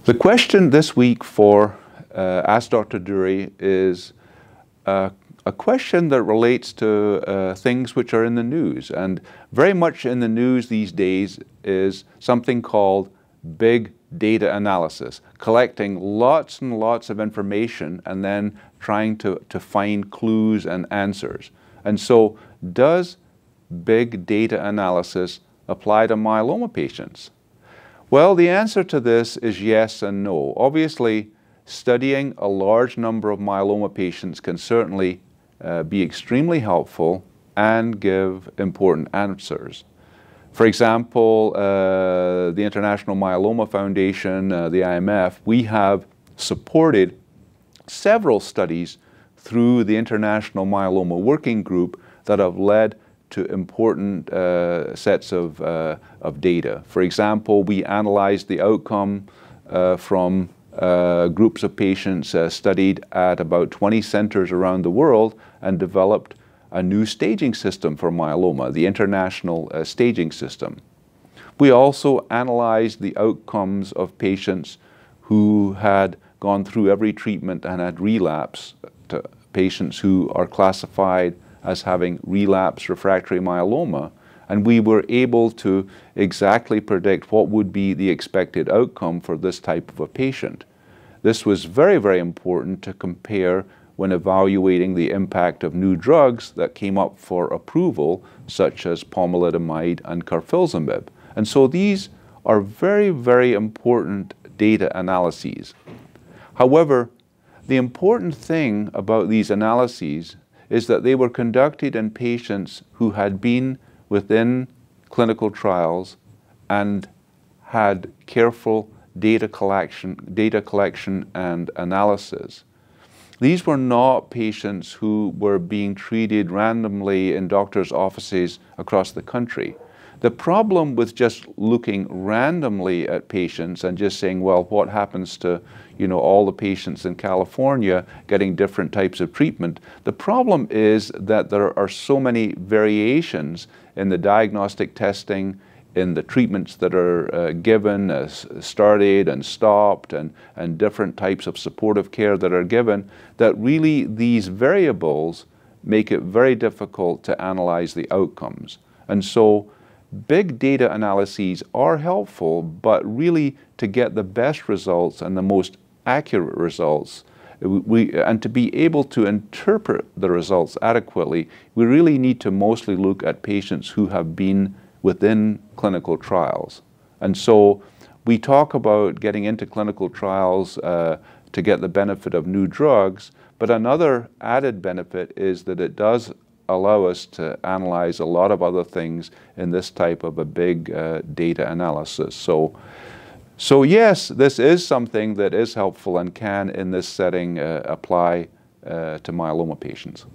The question this week for Ask Dr. Durie is a question that relates to things which are in the news. And very much in the news these days is something called big data analysis, collecting lots and lots of information and then trying to find clues and answers. And so, does big data analysis apply to myeloma patients? Well, the answer to this is yes and no. Obviously, studying a large number of myeloma patients can certainly be extremely helpful and give important answers. For example, the International Myeloma Foundation, the IMF, we have supported several studies through the International Myeloma Working Group that have led to important sets of data. For example, we analyzed the outcome from groups of patients studied at about 20 centers around the world and developed a new staging system for myeloma, the International Staging System. We also analyzed the outcomes of patients who had gone through every treatment and had relapse, to patients who are classified as having relapse refractory myeloma, and we were able to exactly predict what would be the expected outcome for this type of a patient. This was very, very important to compare when evaluating the impact of new drugs that came up for approval, such as pomalidomide and carfilzomib. And so these are very, very important data analyses. However, the important thing about these analyses is that they were conducted in patients who had been within clinical trials and had careful data collection and analysis. These were not patients who were being treated randomly in doctors' offices across the country. The problem with just looking randomly at patients and just saying, well, what happens to, all the patients in California getting different types of treatment? The problem is that there are so many variations in the diagnostic testing, in the treatments that are given, started and stopped, and different types of supportive care that are given, that really these variables make it very difficult to analyze the outcomes. And so big data analyses are helpful, but really to get the best results and the most accurate results, and to be able to interpret the results adequately, we really need to mostly look at patients who have been within clinical trials. And so we talk about getting into clinical trials to get the benefit of new drugs, but another added benefit is that it does allow us to analyze a lot of other things in this type of a big data analysis. So yes, this is something that is helpful and can, in this setting, apply to myeloma patients.